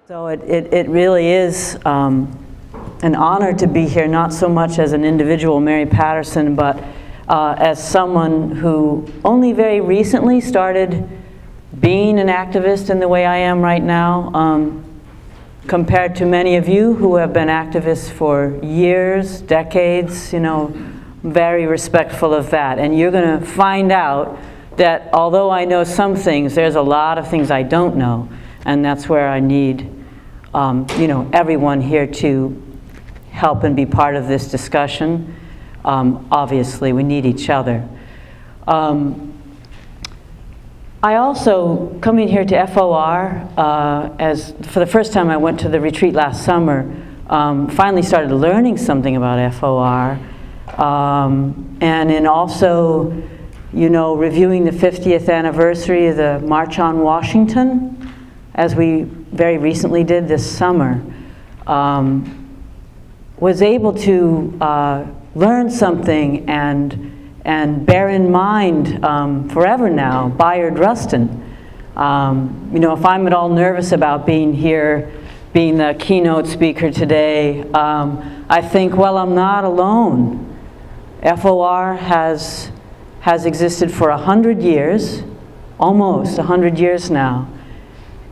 So it really is an honor to be here, not so much as an individual, Mary Paterson, but as someone who only very recently started being an activist in the way I am right now, compared to many of you who have been activists for years, decades. You know, very respectful of that. And you're going to find out that although I know some things, there's a lot of things I don't know, and that's where I need you know, everyone here to help and be part of this discussion. Obviously, we need each other. I also, coming here to FOR, as for the first time I went to the retreat last summer, finally started learning something about FOR, and in also, you know, reviewing the 50th anniversary of the March on Washington, as we very recently did this summer, was able to learn something and bear in mind forever now, Bayard Rustin. You know, if I'm at all nervous about being here, being the keynote speaker today, I think, well, I'm not alone. FOR has existed for 100 years, almost 100 years now.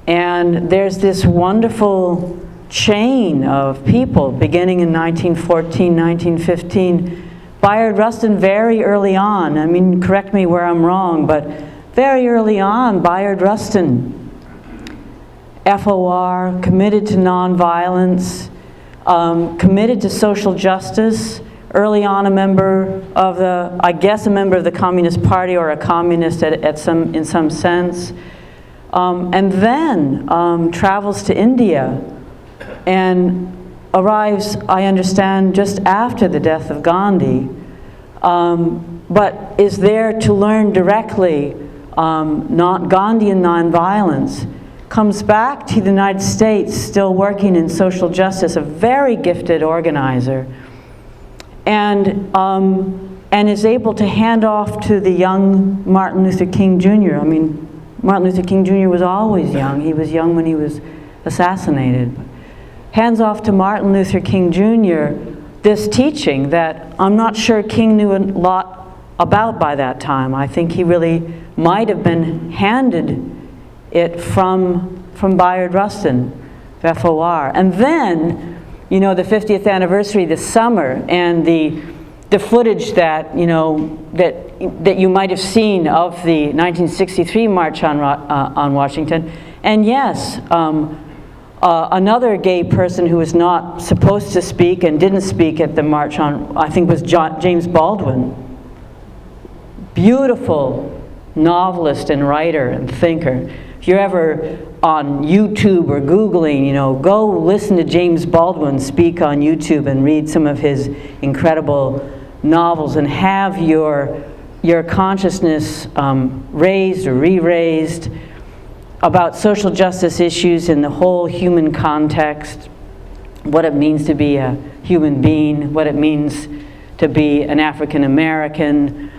And there's this wonderful chain of people beginning in 1914, 1915. Bayard Rustin very early on, I mean, correct me where I'm wrong, but very early on, Bayard Rustin, FOR, committed to nonviolence, committed to social justice, early on a member of the, I guess a member of the Communist Party or a communist in some sense. And then travels to India and arrives, I understand, just after the death of Gandhi, but is there to learn directly not Gandhian nonviolence, comes back to the United States still working in social justice, a very gifted organizer, and is able to hand off to the young Martin Luther King Jr. I mean, Martin Luther King Jr. was always young. He was young when he was assassinated. Hands off to Martin Luther King Jr. this teaching that I'm not sure King knew a lot about by that time. I think he really might have been handed it from Bayard Rustin, FOR. And then, you know, the 50th anniversary this summer, and the footage that, you know, that you might have seen of the 1963 March on Washington. And yes, another gay person who was not supposed to speak and didn't speak at the March on, I think was James Baldwin. Beautiful novelist and writer and thinker. If you're ever on YouTube or Googling, you know, go listen to James Baldwin speak on YouTube and read some of his incredible novels and have your consciousness raised or re-raised about social justice issues in the whole human context, what it means to be a human being, what it means to be an African American.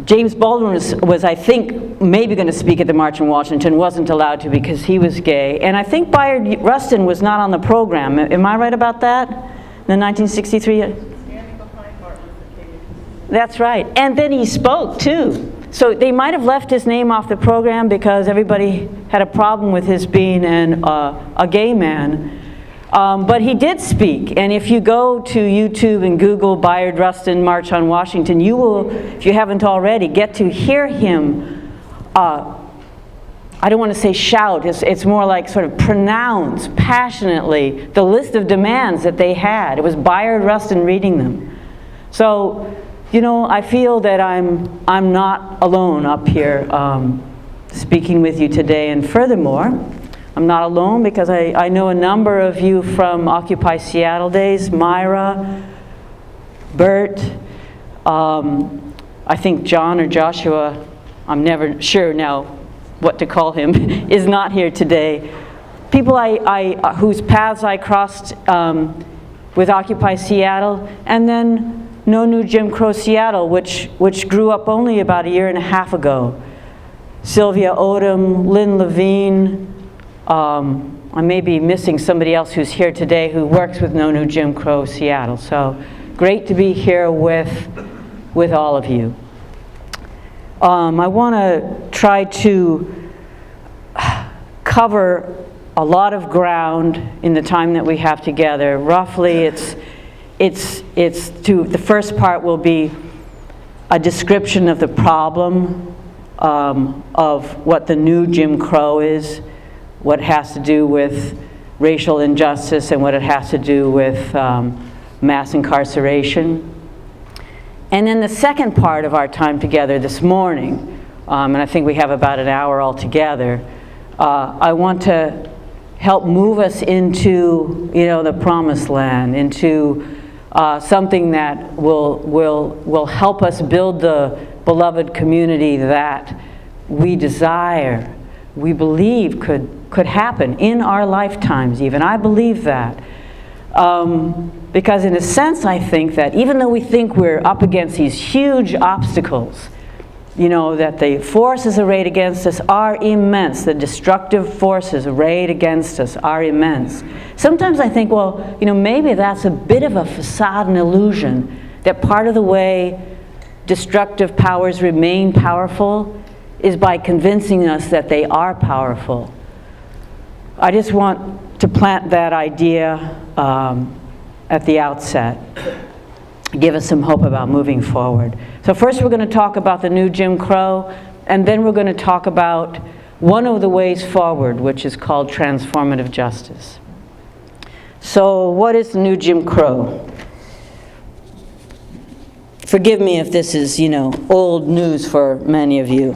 James Baldwin was, I think, maybe going to speak at the March on Washington, wasn't allowed to because he was gay. And I think Bayard Rustin was not on the program. Am I right about that? In 1963? That's right. And then he spoke, too. So they might have left his name off the program because everybody had a problem with his being a gay man. But he did speak. And if you go to YouTube and Google Bayard Rustin March on Washington, you will, if you haven't already, get to hear him, I don't want to say shout, it's more like sort of pronounce passionately the list of demands that they had. It was Bayard Rustin reading them. So, you know, I feel that I'm not alone up here speaking with you today. And furthermore, I'm not alone because I know a number of you from Occupy Seattle days, Myra, Bert, I think John or Joshua, I'm never sure now what to call him, is not here today. People whose paths I crossed with Occupy Seattle, and then No New Jim Crow Seattle, which grew up only about a year and a half ago. Sylvia Odom, Lynn Levine, I may be missing somebody else who's here today who works with No New Jim Crow Seattle. So great to be here with all of you. I want to try to cover a lot of ground in the time that we have together. Roughly, the first part will be a description of the problem of what the new Jim Crow is, what it has to do with racial injustice, and what it has to do with mass incarceration. And then the second part of our time together this morning, and I think we have about an hour altogether, I want to help move us into, the promised land, into something that will help us build the beloved community that we desire, we believe could happen in our lifetimes even. I believe that. Because in a sense, I think that even though we think we're up against these huge obstacles, that the forces arrayed against us are immense. The destructive forces arrayed against us are immense. Sometimes I think, well, maybe that's a bit of a facade and illusion, that part of the way destructive powers remain powerful is by convincing us that they are powerful. I just want to plant that idea at the outset, give us some hope about moving forward. So first we're going to talk about the new Jim Crow, and then we're going to talk about one of the ways forward, which is called transformative justice. So what is the new Jim Crow? Forgive me if this is, old news for many of you.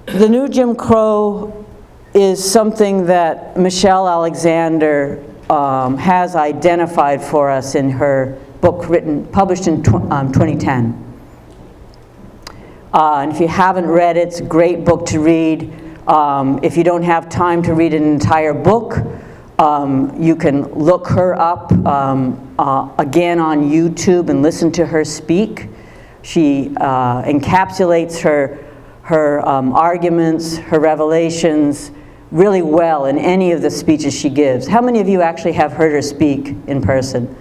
The new Jim Crow is something that Marissa Alexander has identified for us in her book published in 2010. And if you haven't read it, it's a great book to read. If you don't have time to read an entire book, you can look her up again on YouTube and listen to her speak. She encapsulates her arguments, her revelations, really well in any of the speeches she gives. How many of you actually have heard her speak in person?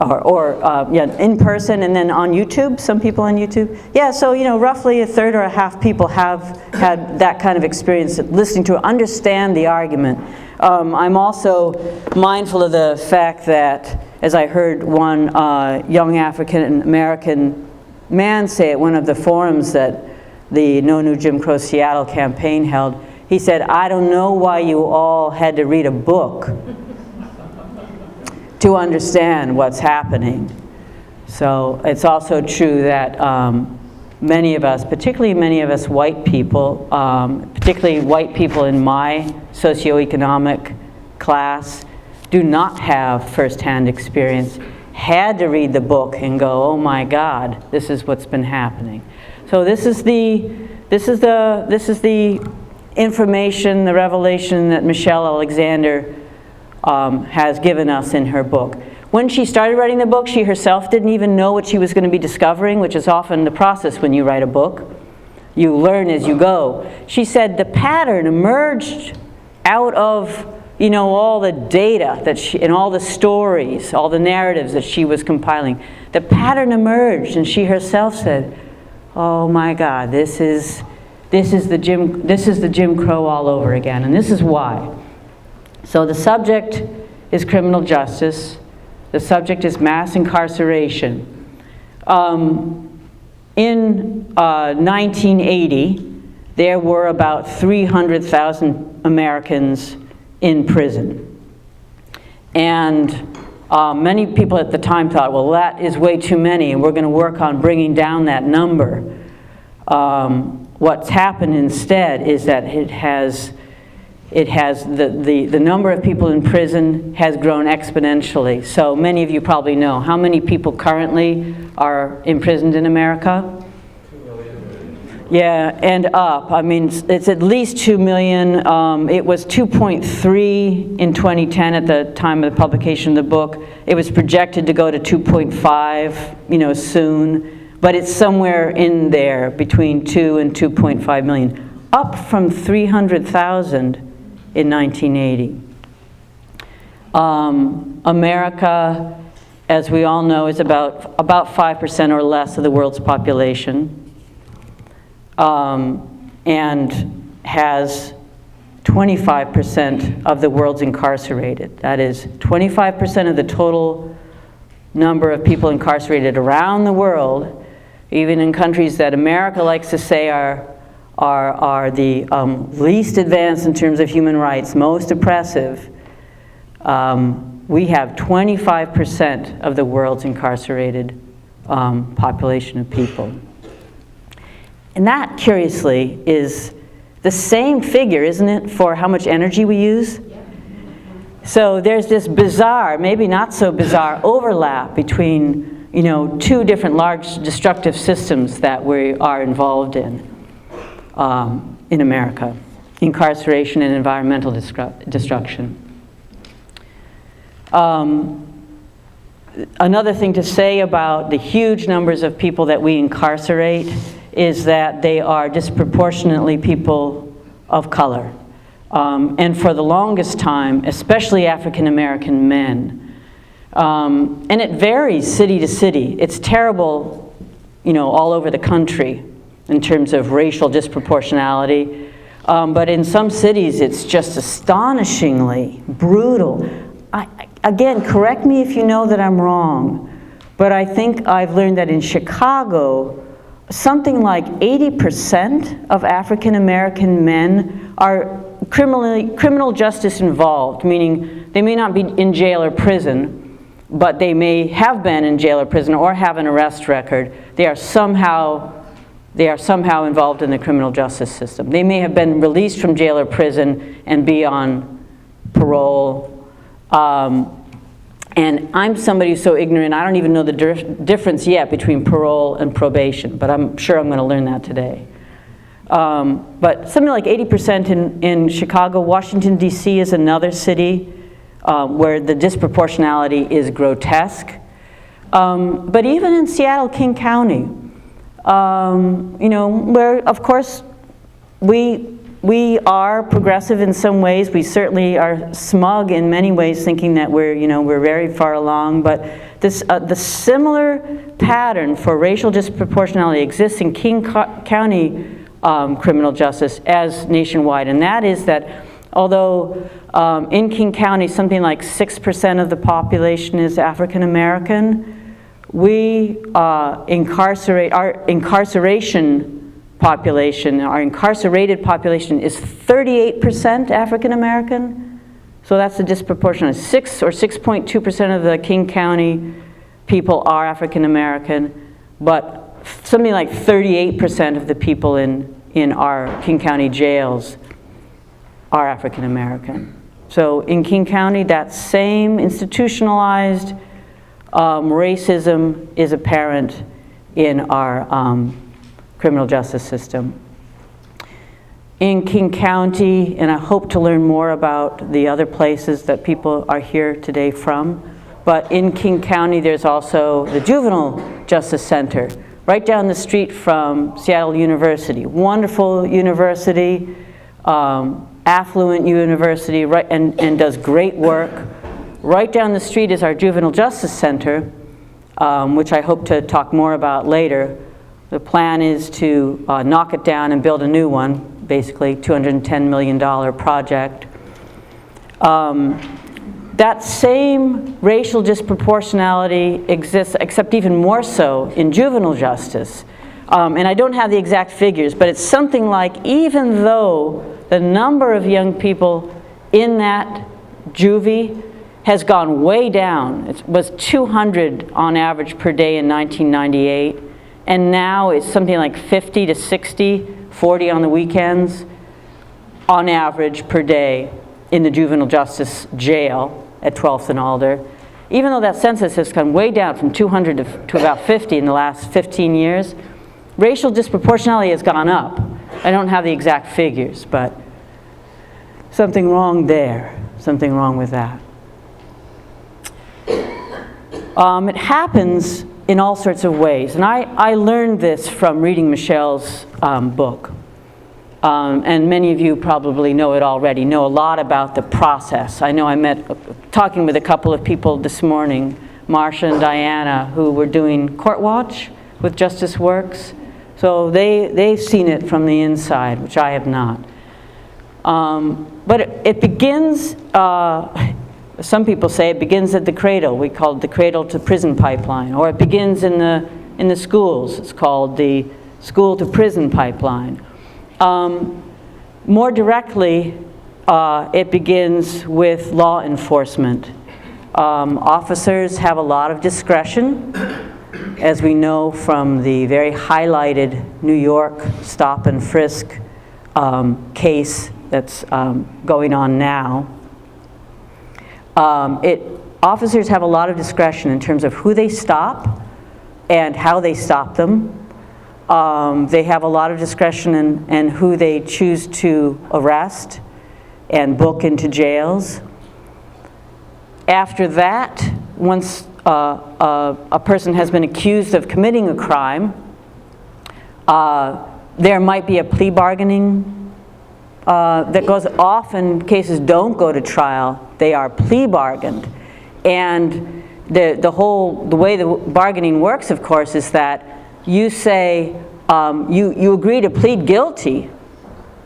Yeah, in person and then on YouTube, some people on YouTube? Yeah, so roughly a third or a half people have had that kind of experience listening to her, understand the argument. I'm also mindful of the fact that, as I heard one young African-American man say at one of the forums that the No New Jim Crow Seattle campaign held, he said, "I don't know why you all had to read a book to understand what's happening." So it's also true that many of us, particularly many of us white people, particularly white people in my socioeconomic class, do not have firsthand experience, had to read the book and go, "Oh my God, this is what's been happening." So this is the information, the revelation that Marissa Alexander has given us in her book. When she started writing the book, she herself didn't even know what she was going to be discovering, which is often the process when you write a book. You learn as you go. She said the pattern emerged out of all the data and all the stories, all the narratives that she was compiling. The pattern emerged, and she herself said, "Oh my God, this is the Jim Crow all over again," and this is why. So the subject is criminal justice. The subject is mass incarceration. In 1980, there were about 300,000 Americans in prison. And many people at the time thought, well, that is way too many, and we're going to work on bringing down that number. What's happened instead is that the number of people in prison has grown exponentially. So many of you probably know how many people currently are imprisoned in America? 2 million. Yeah, and up. I mean, it's at least 2 million. It was 2.3 in 2010 at the time of the publication of the book. It was projected to go to 2.5, soon. but it's somewhere in there between 2 and 2.5 million, up from 300,000 in 1980. America, as we all know, is about 5% or less of the world's population, and has 25% of the world's incarcerated. That is 25% of the total number of people incarcerated around the world, even in countries that America likes to say are the least advanced in terms of human rights, most oppressive. We have 25% of the world's incarcerated population of people. And that, curiously, is the same figure, isn't it, for how much energy we use? So there's this bizarre, maybe not so bizarre, overlap between, you know, two different large destructive systems that we are involved in America: incarceration and environmental destruction. Another thing to say about the huge numbers of people that we incarcerate is that they are disproportionately people of color. And for the longest time, especially African American men. And it varies city to city. It's terrible, you know, all over the country in terms of racial disproportionality. But in some cities, it's just astonishingly brutal. Again, correct me if you know that I'm wrong, but I think I've learned that in Chicago, something like 80% of African American men are criminal justice involved, meaning they may not be in jail or prison, but they may have been in jail or prison or have an arrest record. They are somehow involved in the criminal justice system. They may have been released from jail or prison and be on parole. And I'm somebody who's so ignorant, I don't even know the difference yet between parole and probation, but I'm sure I'm going to learn that today. But something like 80% in Chicago. Washington, D.C. is another city where the disproportionality is grotesque. But even in Seattle, King County, you know, where, of course, we are progressive in some ways. We certainly are smug in many ways, thinking that we're very far along. But this, the similar pattern for racial disproportionality exists in King County criminal justice as nationwide, and that is that although in King County something like 6% of the population is African American, we incarcerate our incarceration population, our incarcerated population is 38% African American. So that's a disproportionate. 6 or 6.2% of the King County people are African American, but something like 38% of the people in our King County jails are African American. So in King County, that same institutionalized racism is apparent in our criminal justice system. In King County, and I hope to learn more about the other places that people are here today from, but in King County there's also the Juvenile Justice Center, right down the street from Seattle University. Wonderful university, affluent university, right, and does great work. Right down the street is our Juvenile Justice Center, which I hope to talk more about later. The plan is to knock it down and build a new one, basically $210 million project. That same racial disproportionality exists, except even more so in juvenile justice. And I don't have the exact figures, but it's something like, even though the number of young people in that juvie has gone way down, it was 200 on average per day in 1998, and now it's something like 50 to 60, 40 on the weekends, on average per day in the juvenile justice jail at 12th and Alder. Even though that census has come way down from 200 to about 50 in the last 15 years, racial disproportionality has gone up. I don't have the exact figures, but something wrong there, something wrong with that. It happens in all sorts of ways. And I learned this from reading Michelle's book. And many of you probably know it already, know a lot about the process. I know I met, talking with a couple of people this morning, Marcia and Diana, who were doing Court Watch with Justice Works. So they've seen it from the inside, which I have not. But it begins, some people say it begins at the cradle. We call it the cradle to prison pipeline. Or it begins in the schools. It's called the school to prison pipeline. More directly, it begins with law enforcement. Officers have a lot of discretion, as we know from the very highlighted New York stop and frisk case that's going on now. Officers have a lot of discretion in terms of who they stop and how they stop them. They have a lot of discretion in who they choose to arrest and book into jails. After that, once a person has been accused of committing a crime, there might be a plea bargaining that goes. Often cases don't go to trial, they are plea bargained. And the way the bargaining works, of course, is that you say, you agree to plead guilty,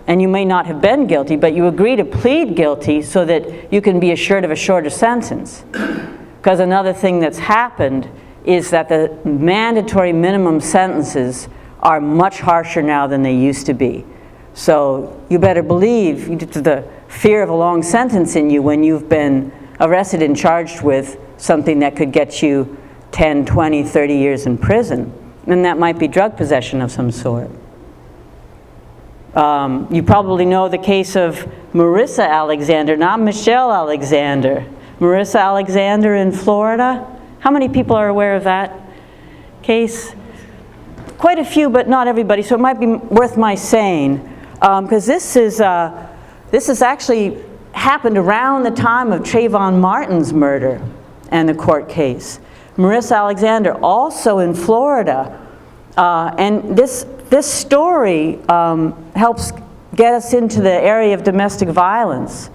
and you may not have been guilty, but you agree to plead guilty so that you can be assured of a shorter sentence. Because another thing that's happened is that the mandatory minimum sentences are much harsher now than they used to be. So you better believe the fear of a long sentence in you when you've been arrested and charged with something that could get you 10, 20, 30 years in prison. And that might be drug possession of some sort. You probably know the case of Marissa Alexander, not Michelle Alexander. Marissa Alexander in Florida. How many people are aware of that case? Quite a few, but not everybody, so it might be worth my saying. Because this is actually happened around the time of Trayvon Martin's murder and the court case. Marissa Alexander, also in Florida. And this story helps get us into the area of domestic violence,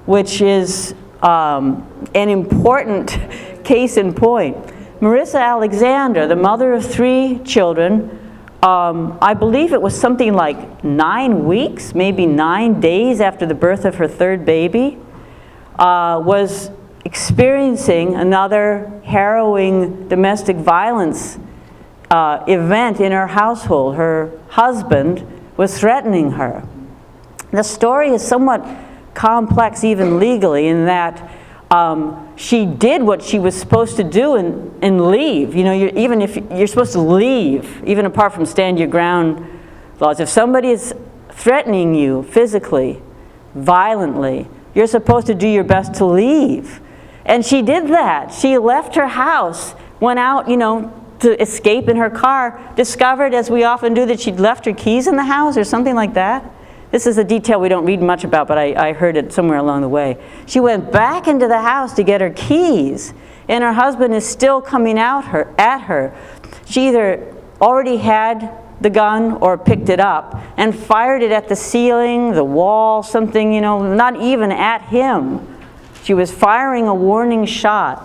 which is an important case in point. Marissa Alexander, the mother of 3 children, I believe it was something like 9 weeks, maybe 9 days after the birth of her 3rd baby, was experiencing another harrowing domestic violence event in her household. Her husband was threatening her. The story is somewhat complex even legally in that she did what she was supposed to do and leave. You know, even if you're supposed to leave, even apart from stand your ground laws, if somebody is threatening you physically, violently, you're supposed to do your best to leave. And she did that. She left her house, went out, you know, to escape in her car, discovered, as we often do, that she'd left her keys in the house or something like that. This is a detail we don't read much about, but I heard it somewhere along the way. She went back into the house to get her keys, and her husband is still coming at her. She either already had the gun or picked it up and fired it at the ceiling, the wall, something, you know, not even at him. She was firing a warning shot.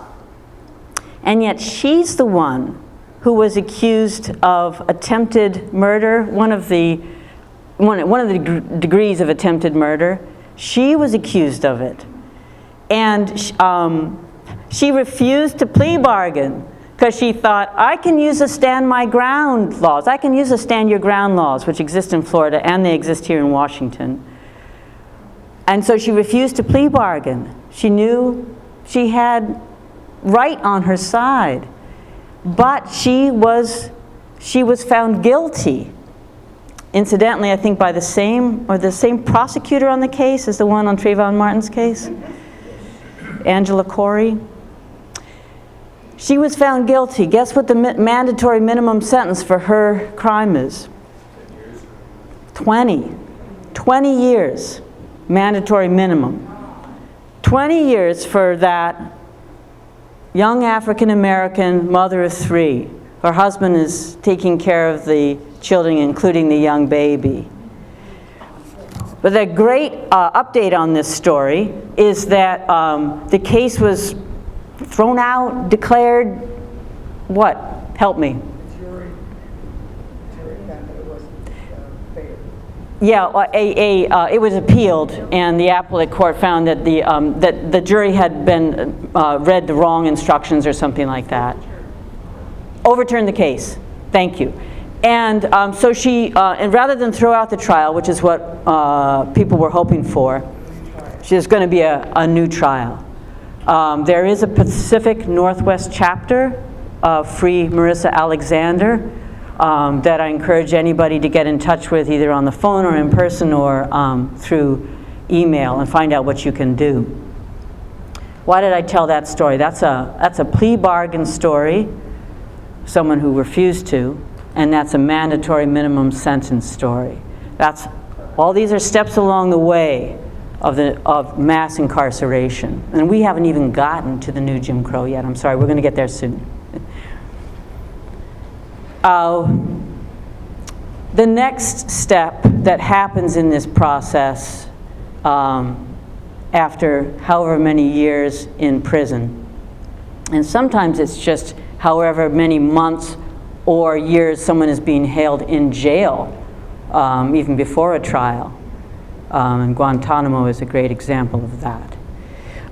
And yet she's the one who was accused of attempted murder, one of the degrees of attempted murder. She was accused of it. And she refused to plea bargain because she thought, I can use the stand my ground laws. I can use the stand your ground laws, which exist in Florida and they exist here in Washington. And so she refused to plea bargain. She knew she had right on her side. But she was found guilty. Incidentally, I think by the same prosecutor on the case as the one on Trayvon Martin's case, Angela Corey. She was found guilty. Guess what the mandatory minimum sentence for her crime is? 20. 20 years, mandatory minimum. 20 years for that young African-American mother of 3 Her husband is taking care of the children, including the young baby. But the great update on this story is that the case was thrown out, declared, what? Help me. Jury found that it wasn't fair. Yeah, it was appealed, and the appellate court found that the jury had been read the wrong instructions or something like that. Overturned the case. Thank you. And so she, and rather than throw out the trial, which is what people were hoping for, there's going to be a new trial. There is a Pacific Northwest chapter of Free Marissa Alexander that I encourage anybody to get in touch with, either on the phone or in person or through email, and find out what you can do. Why did I tell that story? That's a plea bargain story, someone who refused to, and that's a mandatory minimum sentence story. All these are steps along the way of mass incarceration. And we haven't even gotten to the new Jim Crow yet. I'm sorry, we're going to get there soon. The next step that happens in this process after however many years in prison, and sometimes it's just however many months or years someone is being held in jail, even before a trial. And Guantanamo is a great example of that.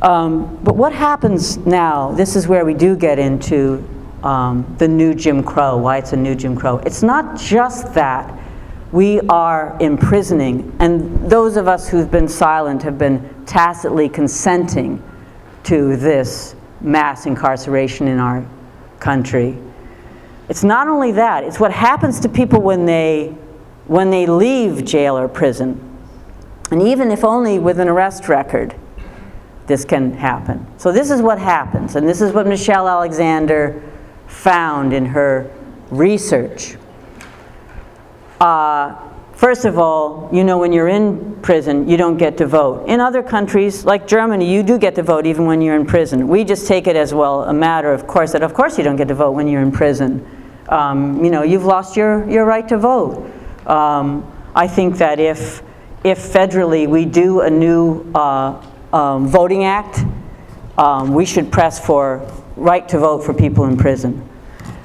But what happens now, this is where we do get into the new Jim Crow, why it's a new Jim Crow. It's not just that we are imprisoning, and those of us who've been silent have been tacitly consenting to this mass incarceration in our country. It's not only that, it's what happens to people when they leave jail or prison. And even if only with an arrest record, this can happen. So this is what happens, and this is what Marissa Alexander found in her research. First of all, you know, when you're in prison, you don't get to vote. In other countries, like Germany, you do get to vote even when you're in prison. We just take it as, well, a matter of course, that of course you don't get to vote when you're in prison. You know, you've lost your right to vote. I think that if federally we do a new voting act, we should press for right to vote for people in prison.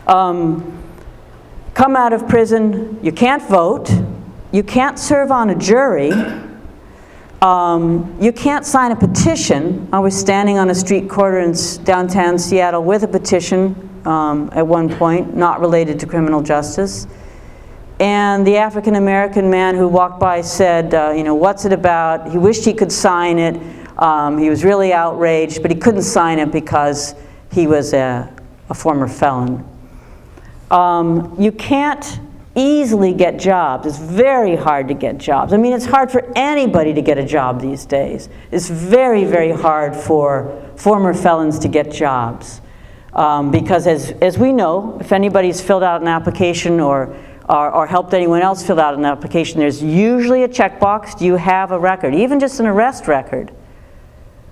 Come out of prison, you can't vote, you can't serve on a jury, you can't sign a petition. I was standing on a street corner in downtown Seattle with a petition at one point, not related to criminal justice. And the African-American man who walked by said, you know, what's it about? He wished he could sign it. He was really outraged, but he couldn't sign it because he was a former felon. You can't easily get jobs. It's very hard to get jobs. I mean, it's hard for anybody to get a job these days. It's very, very hard for former felons to get jobs. Because as we know, if anybody's filled out an application or helped anyone else fill out an application, there's usually a checkbox. Do you have a record? Even just an arrest record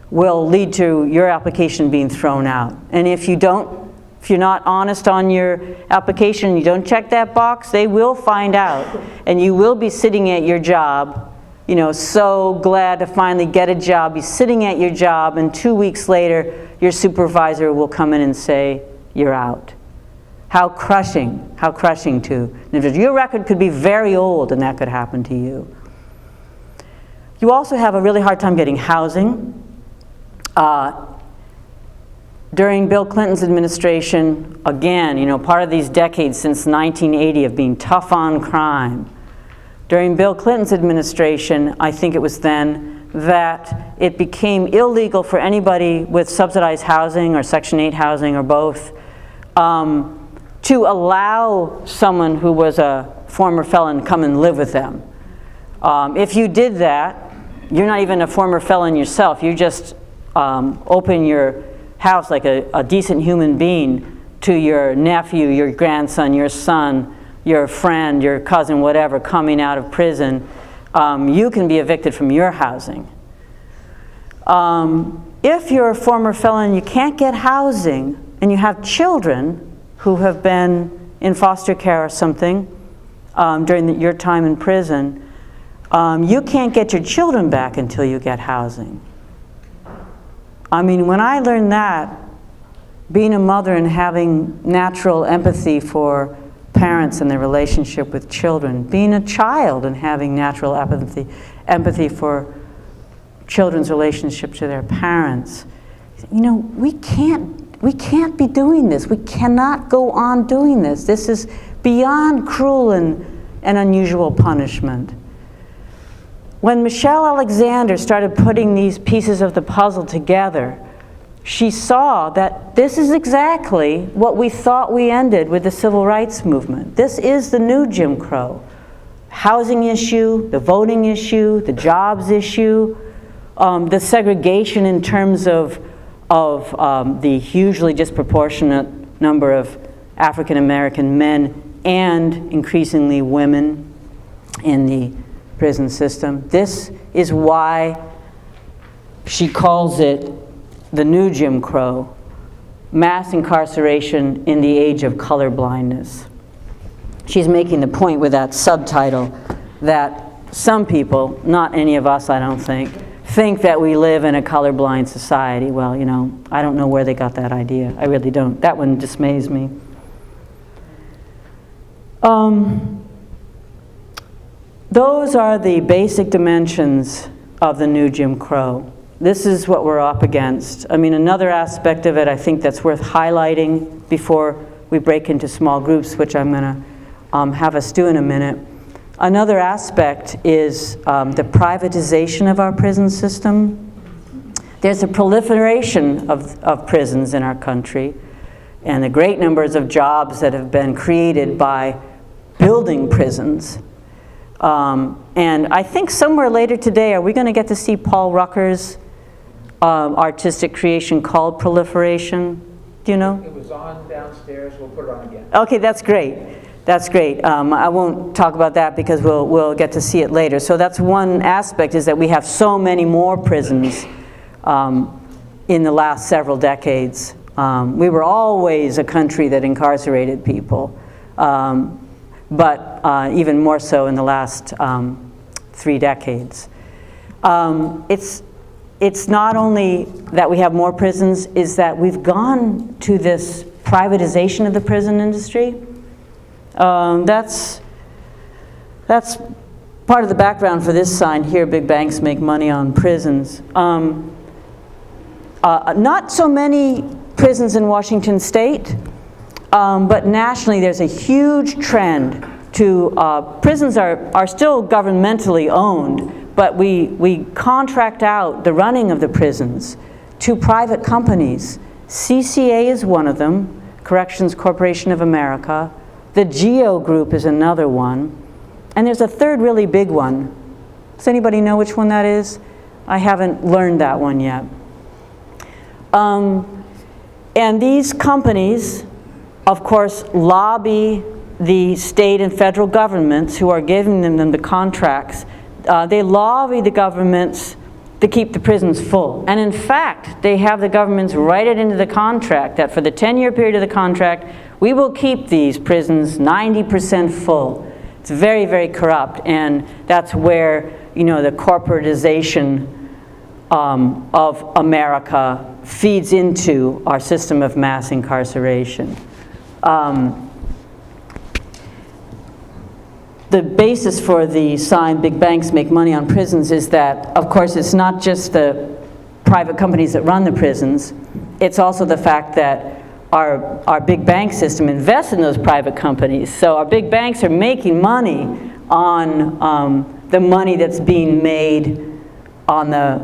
will lead to your application being thrown out. And if you're not honest on your application, you don't check that box, they will find out. And you will be sitting at your job, you know, so glad to finally get a job. You're sitting at your job, and 2 weeks later, your supervisor will come in and say, you're out. How crushing to your record could be very old, and that could happen to you. You also have a really hard time getting housing. During Bill Clinton's administration, again, you know, part of these decades since 1980 of being tough on crime. During Bill Clinton's administration, I think it was then, that it became illegal for anybody with subsidized housing or Section 8 housing or both to allow someone who was a former felon come and live with them. If you did that, you're not even a former felon yourself. You just open your house like a decent human being to your nephew, your grandson, your son, your friend, your cousin, whatever, coming out of prison. You can be evicted from your housing. If you're a former felon, you can't get housing, and you have children, who have been in foster care or something during your time in prison, you can't get your children back until you get housing. I mean, when I learned that, being a mother and having natural empathy for parents and their relationship with children, being a child and having natural empathy for children's relationship to their parents, you know, we can't be doing this. We cannot go on doing this. This is beyond cruel and unusual punishment. When Marissa Alexander started putting these pieces of the puzzle together, she saw that this is exactly what we thought we ended with the civil rights movement. This is the new Jim Crow. Housing issue, the voting issue, the jobs issue, the segregation in terms of the hugely disproportionate number of African American men and increasingly women in the prison system. This is why she calls it the new Jim Crow, mass incarceration in the age of colorblindness. She's making the point with that subtitle that some people, not any of us I don't think that we live in a colorblind society. Well, you know, I don't know where they got that idea. I really don't. That one dismays me. Those are the basic dimensions of the new Jim Crow. This is what we're up against. I mean, another aspect of it I think that's worth highlighting before we break into small groups, which I'm going to have us do in a minute. Another aspect is the privatization of our prison system. There's a proliferation of prisons in our country, and the great numbers of jobs that have been created by building prisons. And I think somewhere later today, are we going to get to see Paul Rucker's artistic creation called Proliferation? Do you know? It was on downstairs. We'll put it on again. Okay, that's great. That's great. I won't talk about that because we'll get to see it later. So that's one aspect, is that we have so many more prisons in the last several decades. We were always a country that incarcerated people, but even more so in the last 3 decades. It's not only that we have more prisons, is that we've gone to this privatization of the prison industry. That's part of the background for this sign here, big banks make money on prisons. Not so many prisons in Washington State, but nationally there's a huge trend to, prisons are still governmentally owned, but we contract out the running of the prisons to private companies. CCA is one of them, Corrections Corporation of America. The GEO Group is another one. And there's a third really big one. Does anybody know which one that is? I haven't learned that one yet. And these companies, of course, lobby the state and federal governments who are giving them the contracts. They lobby the governments to keep the prisons full. And in fact, they have the governments write it into the contract that for the 10-year period of the contract, we will keep these prisons 90% full. It's very, very corrupt, and that's where, you know, the corporatization of America feeds into our system of mass incarceration. The basis for the sign, big banks make money on prisons, is that, of course, it's not just the private companies that run the prisons, it's also the fact that our big bank system invests in those private companies. So our big banks are making money on the money that's being made on the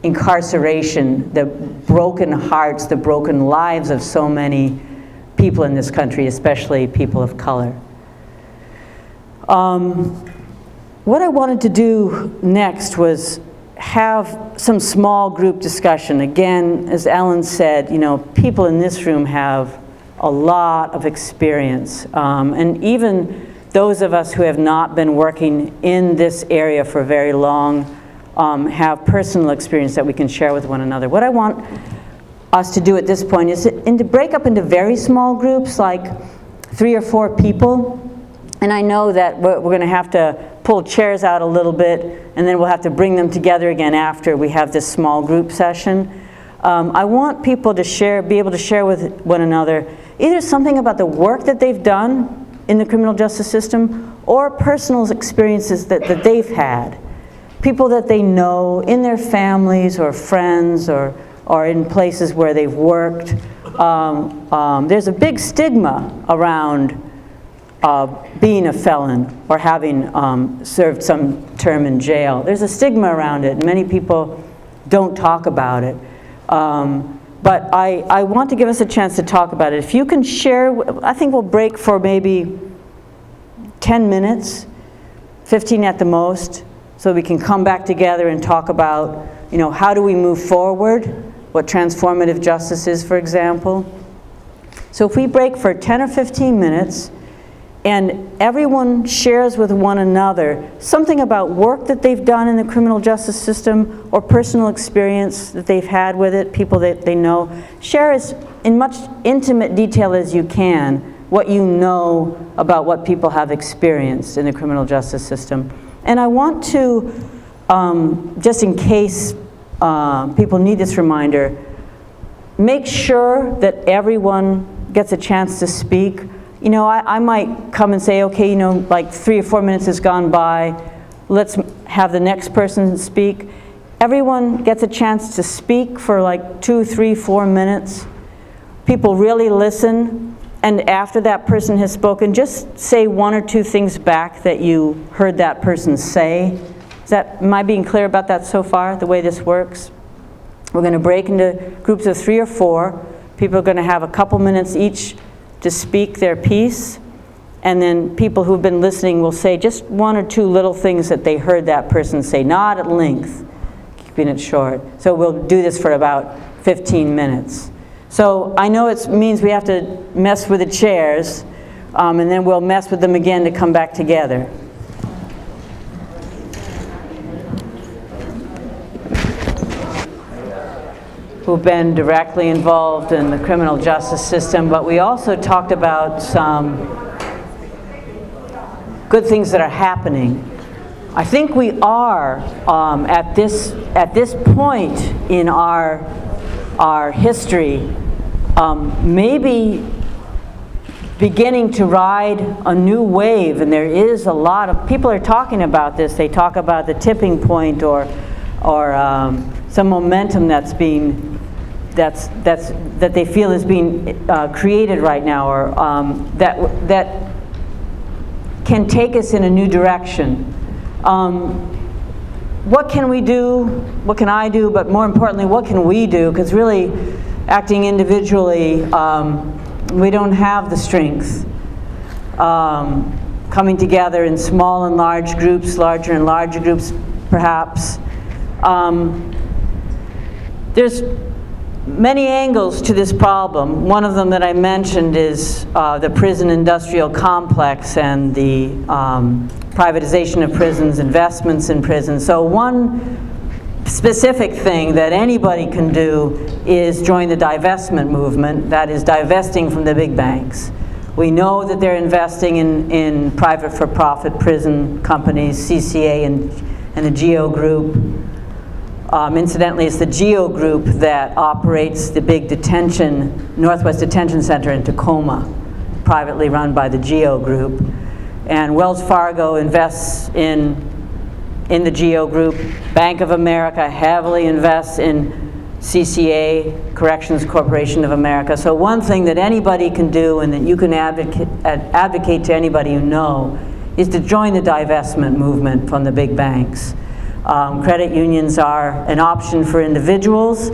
incarceration, the broken hearts, the broken lives of so many people in this country, especially people of color. What I wanted to do next was have some small group discussion. Again, as Ellen said, you know, people in this room have a lot of experience. And even those of us who have not been working in this area for very long have personal experience that we can share with one another. What I want us to do at this point is to break up into very small groups, like 3 or 4 people. And I know that we're going to have to pull chairs out a little bit, and then we'll have to bring them together again after we have this small group session. I want people to be able to share with one another either something about the work that they've done in the criminal justice system or personal experiences that they've had. People that they know in their families or friends or in places where they've worked. There's a big stigma around being a felon or having served some term in jail. There's a stigma around it, and many people don't talk about it. But I want to give us a chance to talk about it. If you can share, I think we'll break for maybe 10 minutes, 15 at the most, so we can come back together and talk about, how do we move forward, what transformative justice is, for example. So if we break for 10 or 15 minutes, and everyone shares with one another something about work that they've done in the criminal justice system or personal experience that they've had with it, people that they know. Share as in much intimate detail as you can what you know about what people have experienced in the criminal justice system. And I want to, just in case people need this reminder, make sure that everyone gets a chance to speak. I might come and say, okay, like 3 or 4 minutes has gone by, let's have the next person speak. Everyone gets a chance to speak for like 2, 3, 4 minutes. People really listen, and after that person has spoken, just say 1 or 2 things back that you heard that person say. Am I being clear about that so far, the way this works? We're going to break into groups of 3 or 4. People are going to have a couple minutes each to speak their piece, and then people who've been listening will say just 1 or 2 little things that they heard that person say, not at length, keeping it short. So we'll do this for about 15 minutes. So I know it means we have to mess with the chairs, and then we'll mess with them again to come back together. Who've been directly involved in the criminal justice system, but we also talked about some good things that are happening. I think we are at this point in our history, maybe beginning to ride a new wave, and there is a lot of people are talking about this. They talk about the tipping point or some momentum that they feel is being created right now, or that can take us in a new direction. What can we do? What can I do? But more importantly, what can we do? Because really, acting individually, we don't have the strength. Coming together in small and large groups, larger and larger groups, perhaps. There's many angles to this problem. One of them that I mentioned is the prison industrial complex and the privatization of prisons, investments in prisons. So one specific thing that anybody can do is join the divestment movement, that is divesting from the big banks. We know that they're investing in private for-profit prison companies, CCA and the GEO Group. Incidentally, it's the GEO Group that operates the big Northwest Detention Center in Tacoma, privately run by the GEO Group. And Wells Fargo invests in the GEO Group. Bank of America heavily invests in CCA, Corrections Corporation of America. So one thing that anybody can do, and that you can advocate to anybody you know, is to join the divestment movement from the big banks. Credit unions are an option for individuals.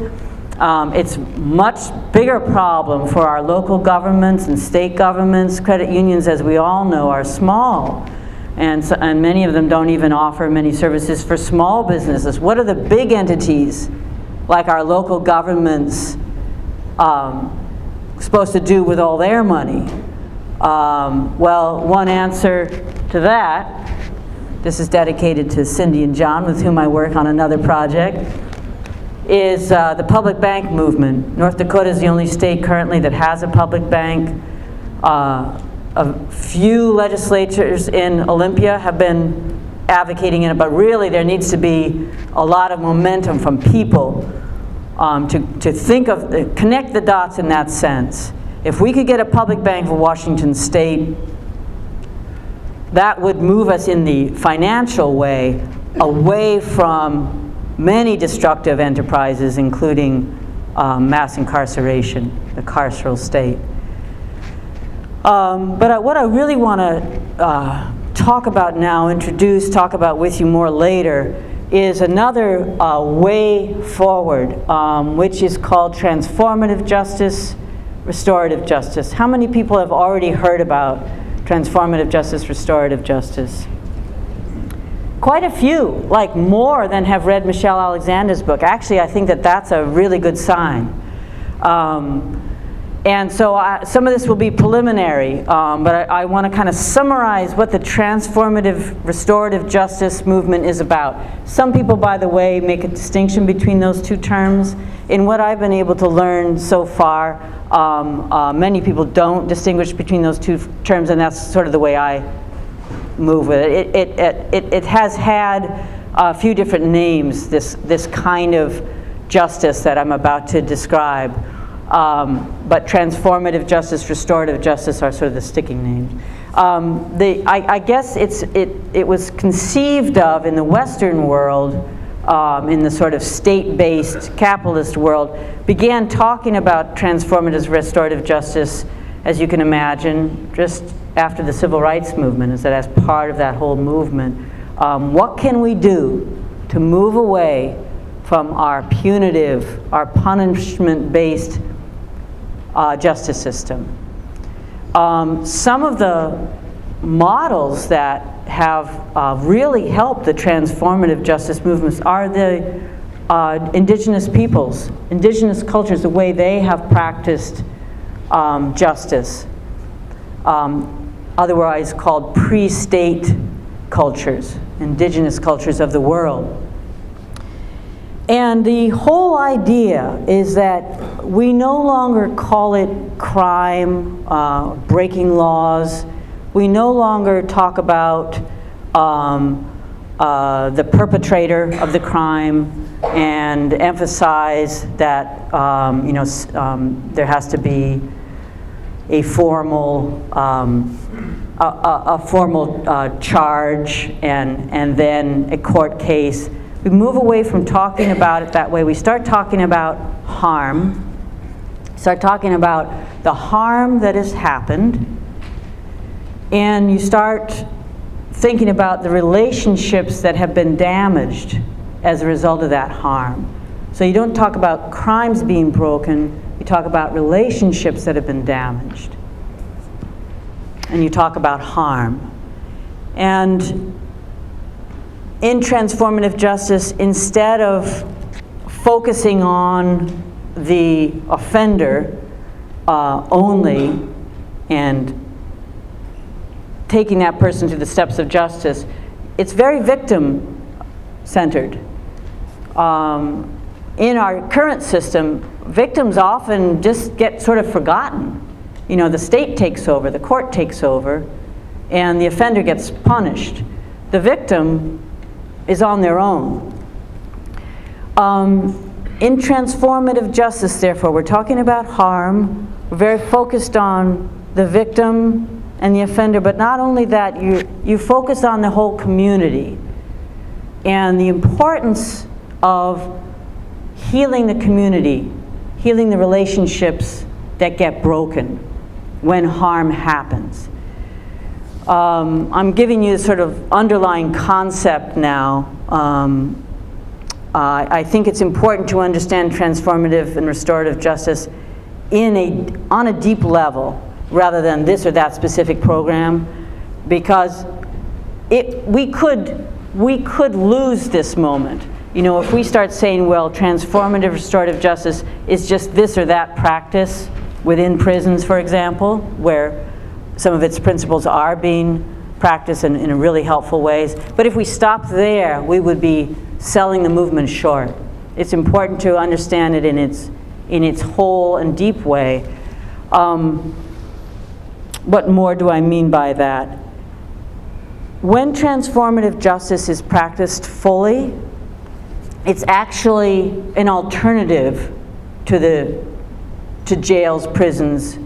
It's a much bigger problem for our local governments and state governments. Credit unions, as we all know, are small, and many of them don't even offer many services for small businesses. What are the big entities, like our local governments, supposed to do with all their money? Well, one answer to that, this is dedicated to Cindy and John, with whom I work on another project, is the public bank movement. North Dakota is the only state currently that has a public bank. A few legislatures in Olympia have been advocating it, but really there needs to be a lot of momentum from people to think of, connect the dots in that sense. If we could get a public bank for Washington State, that would move us in the financial way away from many destructive enterprises, including mass incarceration, the carceral state. But what I really want to talk about now, talk about with you more later, is another way forward, which is called transformative justice, restorative justice. How many people have already heard about transformative justice, restorative justice? Quite a few, like more than have read Marissa Alexander's book. Actually, I think that that's a really good sign. And so some of this will be preliminary, but I want to kind of summarize what the transformative restorative justice movement is about. Some people, by the way, make a distinction between those two terms. In what I've been able to learn so far, many people don't distinguish between those two terms, and that's sort of the way I move with it. It has had a few different names, this kind of justice that I'm about to describe. But transformative justice, restorative justice are sort of the sticking names. I guess it was conceived of in the Western world, in the sort of state-based capitalist world, began talking about transformative restorative justice, as you can imagine, just after the civil rights movement, is that as part of that whole movement, what can we do to move away from our punitive, our punishment-based justice system? Some of the models that have really helped the transformative justice movements are the indigenous peoples, indigenous cultures, the way they have practiced justice, otherwise called pre-state cultures, indigenous cultures of the world. And the whole idea is that we no longer call it crime, breaking laws. We no longer talk about the perpetrator of the crime and emphasize that there has to be a formal charge and then a court case. We move away from talking about it that way. We start talking about harm, start talking about the harm that has happened, and you start thinking about the relationships that have been damaged as a result of that harm. So you don't talk about crimes being broken, you talk about relationships that have been damaged. And you talk about harm. And in transformative justice, instead of focusing on the offender only and taking that person through the steps of justice, it's very victim-centered. In our current system, victims often just get sort of forgotten. You know, the state takes over, the court takes over, and the offender gets punished. The victim is on their own. In transformative justice, therefore, we're talking about harm. We're very focused on the victim and the offender, but not only that, you focus on the whole community and the importance of healing the community, healing the relationships that get broken when harm happens. I'm giving you sort of underlying concept now. I think it's important to understand transformative and restorative justice on a deep level, rather than this or that specific program, because we could lose this moment. You know, if we start saying, well, transformative restorative justice is just this or that practice within prisons, for example, where some of its principles are being practiced in really helpful ways. But if we stopped there, we would be selling the movement short. It's important to understand it in its whole and deep way. What more do I mean by that? When transformative justice is practiced fully, it's actually an alternative to jails, prisons,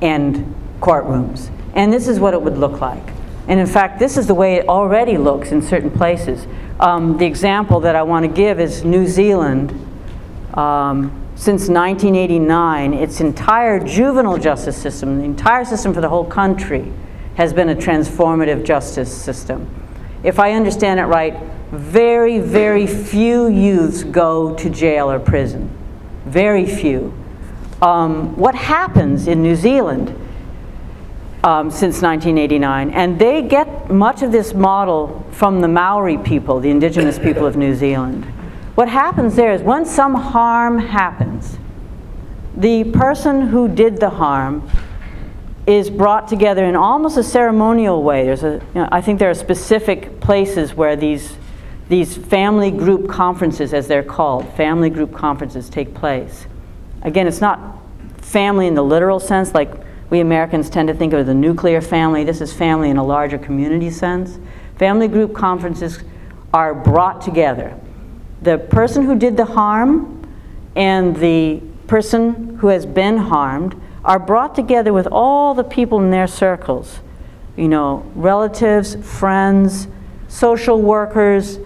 and courtrooms. And this is what it would look like. And in fact, this is the way it already looks in certain places. The example that I want to give is New Zealand. Since 1989, its entire juvenile justice system, the entire system for the whole country, has been a transformative justice system. If I understand it right, very, very few youths go to jail or prison. Very few. What happens in New Zealand since 1989, and they get much of this model from the Maori people, the indigenous people of New Zealand. What happens there is when some harm happens, the person who did the harm is brought together in almost a ceremonial way. I think there are specific places where these family group conferences, as they're called, family group conferences take place. Again, it's not family in the literal sense, like we Americans tend to think of the nuclear family. This is family in a larger community sense. Family group conferences are brought together. The person who did the harm and the person who has been harmed are brought together with all the people in their circles. You know, relatives, friends, social workers,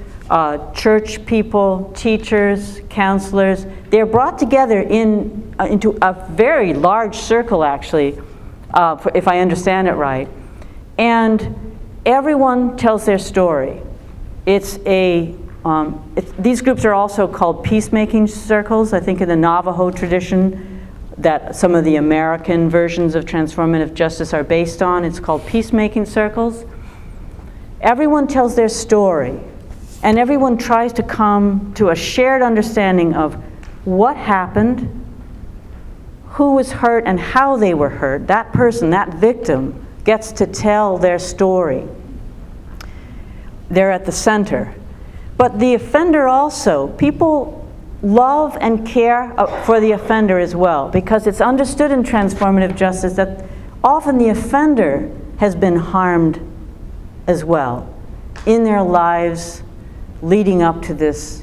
church people, teachers, counselors. They're brought together into a very large circle, actually, if I understand it right. And everyone tells their story. These groups are also called peacemaking circles. I think in the Navajo tradition that some of the American versions of transformative justice are based on, it's called peacemaking circles. Everyone tells their story, and everyone tries to come to a shared understanding of what happened, who was hurt, and how they were hurt. That person, that victim, gets to tell their story. They're at the center. But the offender also, people love and care for the offender as well, because it's understood in transformative justice that often the offender has been harmed as well in their lives leading up to this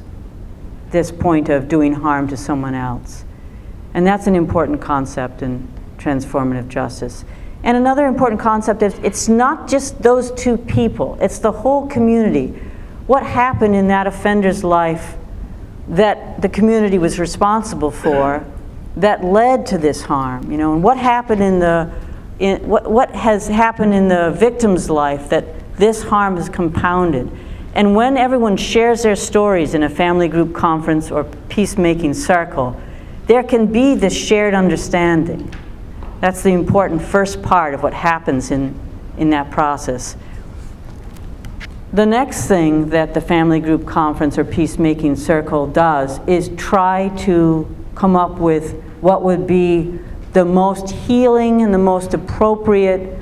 point of doing harm to someone else. And that's an important concept in transformative justice. And another important concept is it's not just those two people, it's the whole community. What happened in that offender's life that the community was responsible for that led to this harm, you know, and what happened what has happened in the victim's life that this harm is compounded. And when everyone shares their stories in a family group conference or peacemaking circle, there can be this shared understanding. That's the important first part of what happens in that process. The next thing that the family group conference or peacemaking circle does is try to come up with what would be the most healing and the most appropriate,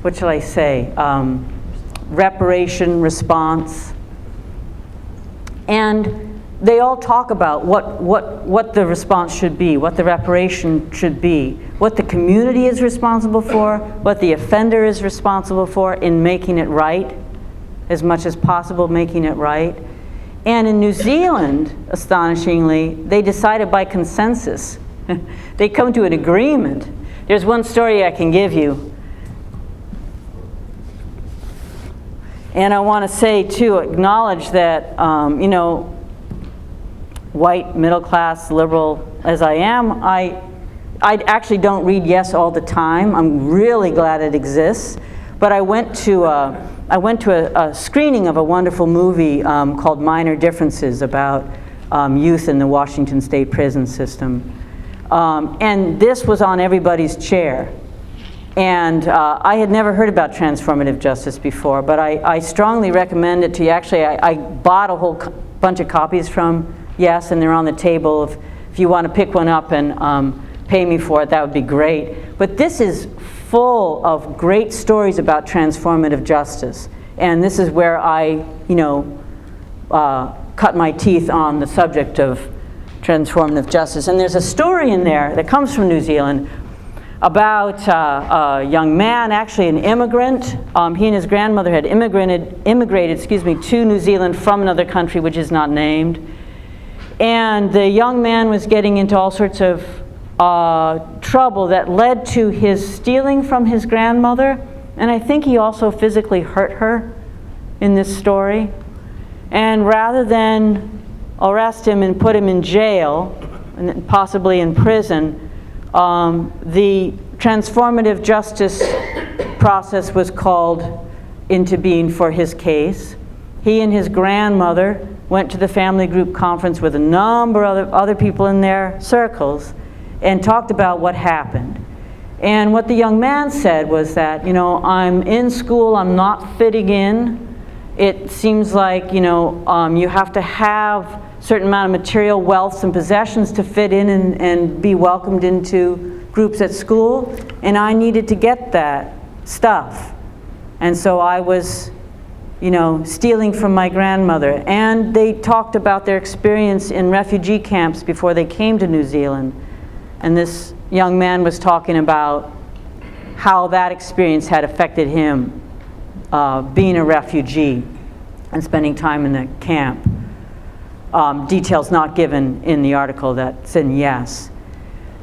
what shall I say, reparation response. And they all talk about what the response should be, what the reparation should be, what the community is responsible for, what the offender is responsible for in making it right, as much as possible making it right. And in New Zealand, astonishingly, they decided by consensus. They come to an agreement. There's one story I can give you. And I want to say, too, acknowledge that, you know, white, middle class, liberal as I am, I actually don't read Yes all the time. I'm really glad it exists. But I went to a screening of a wonderful movie called Minor Differences about youth in the Washington State prison system. And this was on everybody's chair. And I had never heard about transformative justice before, but I strongly recommend it to you. Actually, I bought a whole bunch of copies from Yes, and they're on the table. If you want to pick one up and pay me for it, that would be great. But this is full of great stories about transformative justice. And this is where I, you know, cut my teeth on the subject of transformative justice. And there's a story in there that comes from New Zealand about a young man, actually an immigrant. He and his grandmother had immigrated to New Zealand from another country which is not named. And the young man was getting into all sorts of trouble that led to his stealing from his grandmother. And I think he also physically hurt her in this story. And rather than arrest him and put him in jail, and possibly in prison, the transformative justice process was called into being for his case. He and his grandmother went to the family group conference with a number of other people in their circles and talked about what happened. And what the young man said was that, you know, I'm in school, I'm not fitting in. It seems like, you know, you have to have a certain amount of material wealth and possessions to fit in and be welcomed into groups at school. And I needed to get that stuff. And so I was, you know, stealing from my grandmother. And they talked about their experience in refugee camps before they came to New Zealand. And this young man was talking about how that experience had affected him, being a refugee and spending time in the camp. Details not given in the article that's in Yes.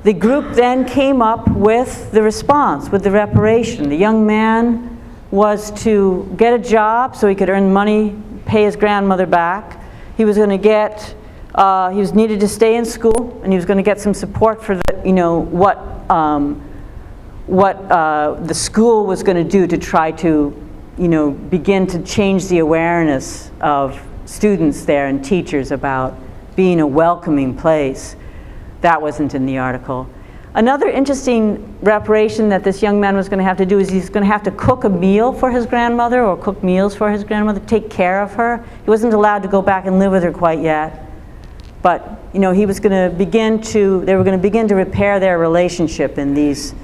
The group then came up with the response, with the reparation. The young man was to get a job so he could earn money, pay his grandmother back. He was going to get, he was needed to stay in school, and he was going to get some support for the, you know, what the school was going to do to try to, you know, begin to change the awareness of students there and teachers about being a welcoming place. That wasn't in the article. Another interesting reparation that this young man was going to have to do is he's going to have to cook a meal for his grandmother, or cook meals for his grandmother, take care of her. He wasn't allowed to go back and live with her quite yet. But, you know, he was going to begin to, they were going to begin to repair their relationship in these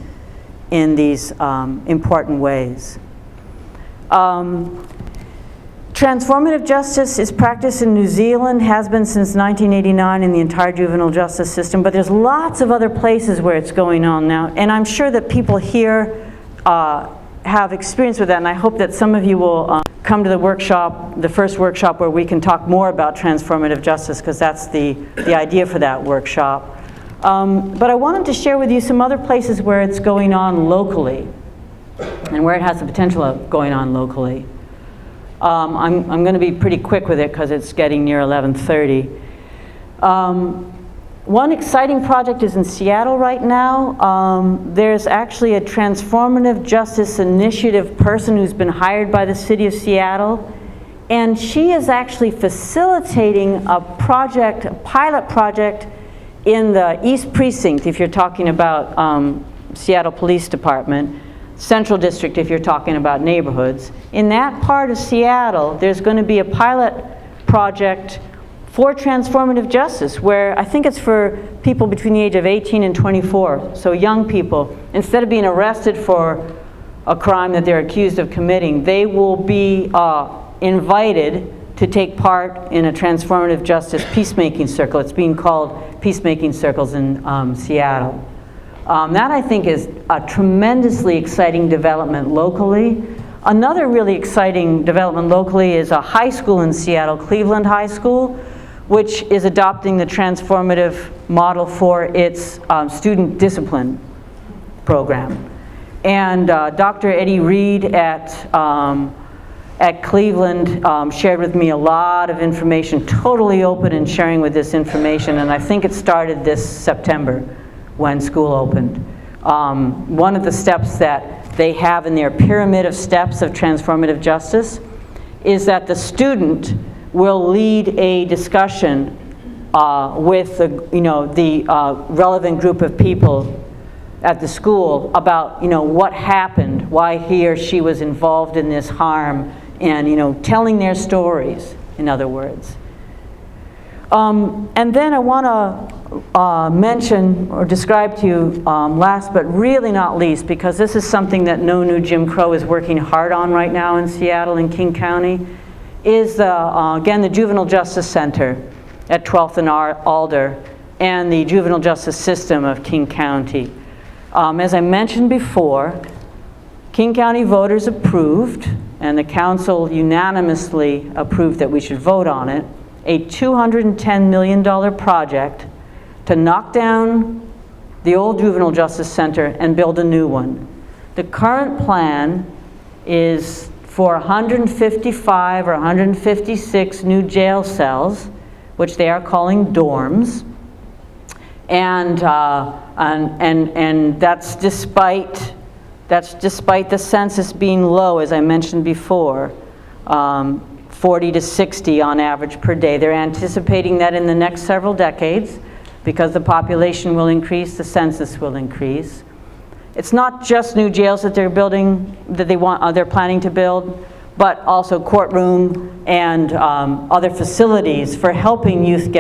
important ways. Transformative justice is practiced in New Zealand, has been since 1989 in the entire juvenile justice system, but there's lots of other places where it's going on now, and I'm sure that people here have experience with that, and I hope that some of you will come to the workshop, the first workshop, where we can talk more about transformative justice, because that's the idea for that workshop. But I wanted to share with you some other places where it's going on locally, and where it has the potential of going on locally. I'm going to be pretty quick with it because it's getting near 11:30. One exciting project is in Seattle right now. There's actually a transformative justice initiative person who's been hired by the city of Seattle, and she is actually facilitating a project, a pilot project in the East Precinct, if you're talking about Seattle Police Department, Central District if you're talking about neighborhoods. In that part of Seattle, there's going to be a pilot project for transformative justice, where I think it's for people between the age of 18 and 24, so young people. Instead of being arrested for a crime that they're accused of committing, they will be invited to take part in a transformative justice peacemaking circle. It's being called Peacemaking Circles in Seattle. That, I think, is a tremendously exciting development locally. Another really exciting development locally is a high school in Seattle, Cleveland High School, which is adopting the transformative model for its student discipline program. And Dr. Eddie Reed at Cleveland shared with me a lot of information, totally open and sharing with this information, and I think it started this September when school opened. One of the steps that they have in their pyramid of steps of transformative justice is that the student will lead a discussion with the relevant group of people at the school about what happened, why he or she was involved in this harm, and telling their stories, in other words. And then I want to mention or describe to you, last but really not least, because this is something that No New Jim Crow is working hard on right now in Seattle and King County, is, again, the Juvenile Justice Center at 12th and Alder and the juvenile justice system of King County. As I mentioned before, King County voters approved, and the council unanimously approved that we should vote on it, a $210 million project to knock down the old Juvenile Justice Center and build a new one. The current plan is for 155 or 156 new jail cells, which they are calling dorms, and that's despite the census being low, as I mentioned before, 40 to 60 on average per day. They're anticipating that in the next several decades, because the population will increase, the census will increase. It's not just new jails that they're building, that they're planning to build, but also courtroom and other facilities for helping youth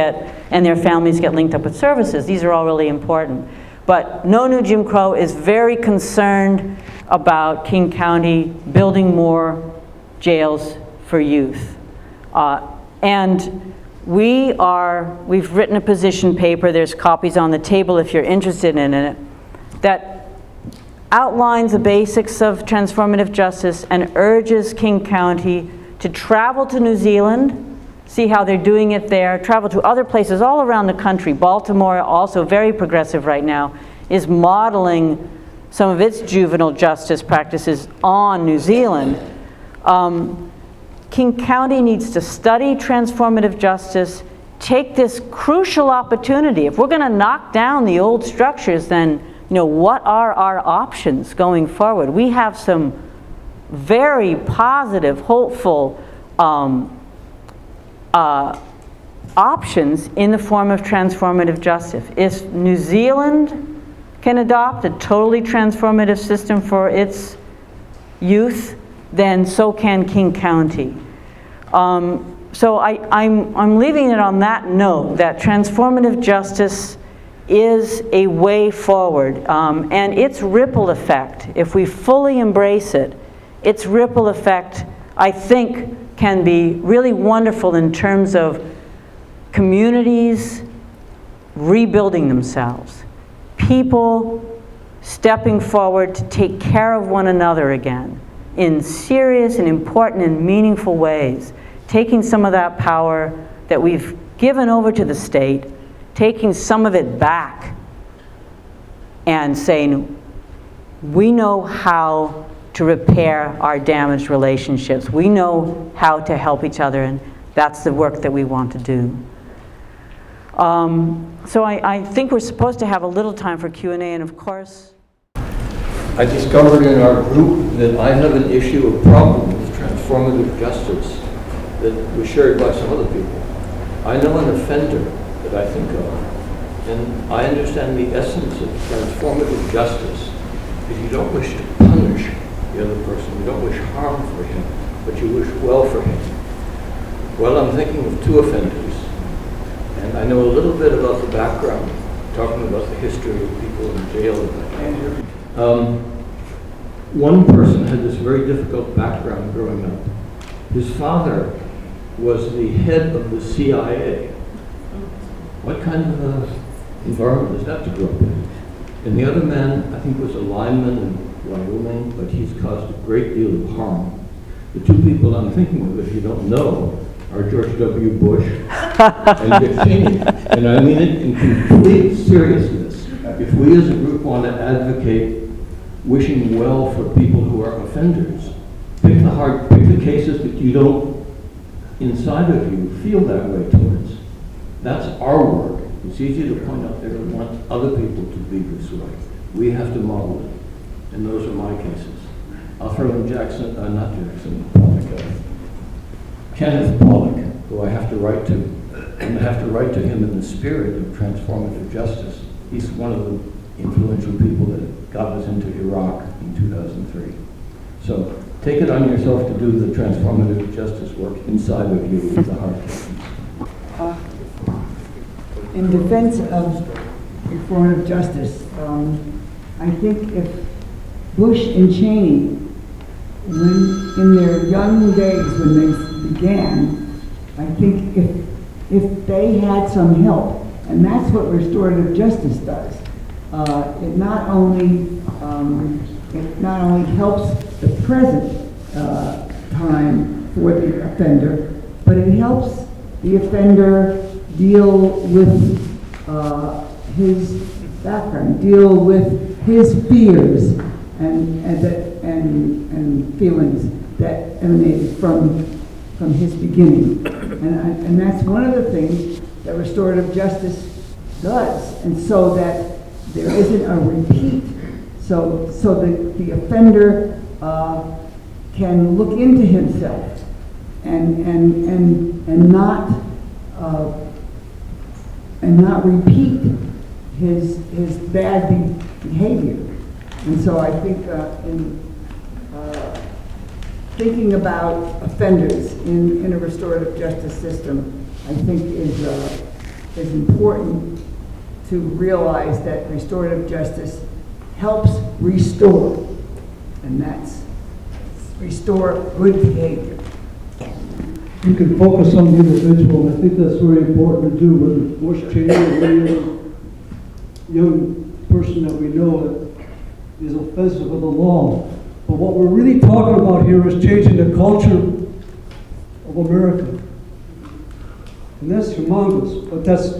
and their families get linked up with services. These are all really important. But No New Jim Crow is very concerned about King County building more jails for youth. And we've written a position paper, there's copies on the table if you're interested in it, that outlines the basics of transformative justice and urges King County to travel to New Zealand, see how they're doing it there, travel to other places all around the country. Baltimore, also very progressive right now, is modeling some of its juvenile justice practices on New Zealand. King County needs to study transformative justice, take this crucial opportunity. If we're going to knock down the old structures, then what are our options going forward? We have some very positive, hopeful options in the form of transformative justice. If New Zealand can adopt a totally transformative system for its youth, then so can King County. So I'm leaving it on that note, that transformative justice is a way forward, and its ripple effect, if we fully embrace it, its ripple effect, I think, can be really wonderful in terms of communities rebuilding themselves, people stepping forward to take care of one another again in serious and important and meaningful ways, taking some of that power that we've given over to the state, taking some of it back and saying, we know how to repair our damaged relationships. We know how to help each other, and that's the work that we want to do. So I think we're supposed to have a little time for Q&A, and of course. I discovered in our group that I have an issue, a problem with transformative justice that was shared by some other people. I know an offender that I think of, and I understand the essence of transformative justice is you don't wish to punish the other person, you don't wish harm for him, but you wish well for him. Well, I'm thinking of two offenders, and I know a little bit about the background, talking about the history of people in jail and that kind of. One person had this very difficult background growing up. His father was the head of the CIA. What kind of environment is that to grow up in? And the other man, I think, was a lineman in Wyoming, but he's caused a great deal of harm. The two people I'm thinking of, if you don't know, are George W. Bush and Dick Cheney. And I mean it in complete seriousness. If we as a group want to advocate wishing well for people who are offenders, pick the cases that you don't, inside of you, feel that way towards. That's our work. It's easy to point out there and want other people to be this way. We have to model it, and those are my cases. I'll throw in Kenneth Pollock, who I have to write to, and I have to write to him in the spirit of transformative justice. He's one of the influential people that got us into Iraq in 2003. So take it on yourself to do the transformative justice work inside of you with the heart. In defense of reformative justice, I think if Bush and Cheney, when in their young days, when began, I think if they had some help, and that's what restorative justice does, it not only helps the present time for the offender, but it helps the offender deal with his background, deal with his fears and feelings that emanated from his beginning. And that's one of the things that restorative justice does, and so that there isn't a repeat, so the offender can look into himself and not repeat his bad behavior. And so I think in thinking about offenders in a restorative justice system, I think is important to realize that restorative justice helps restore, and that's restore good behavior. You can focus on the individual, and I think that's very important to do, whether it's forced change or any other young person that we know that is offensive of the law. But what we're really talking about here is changing the culture of America. And that's humongous, but that's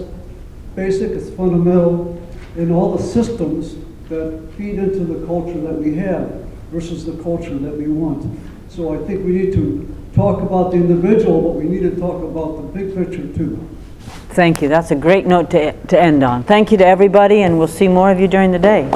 basic, it's fundamental in all the systems that feed into the culture that we have versus the culture that we want. So I think we need to talk about the individual, but we need to talk about the big picture too. Thank you. That's a great note to end on. Thank you to everybody, and we'll see more of you during the day.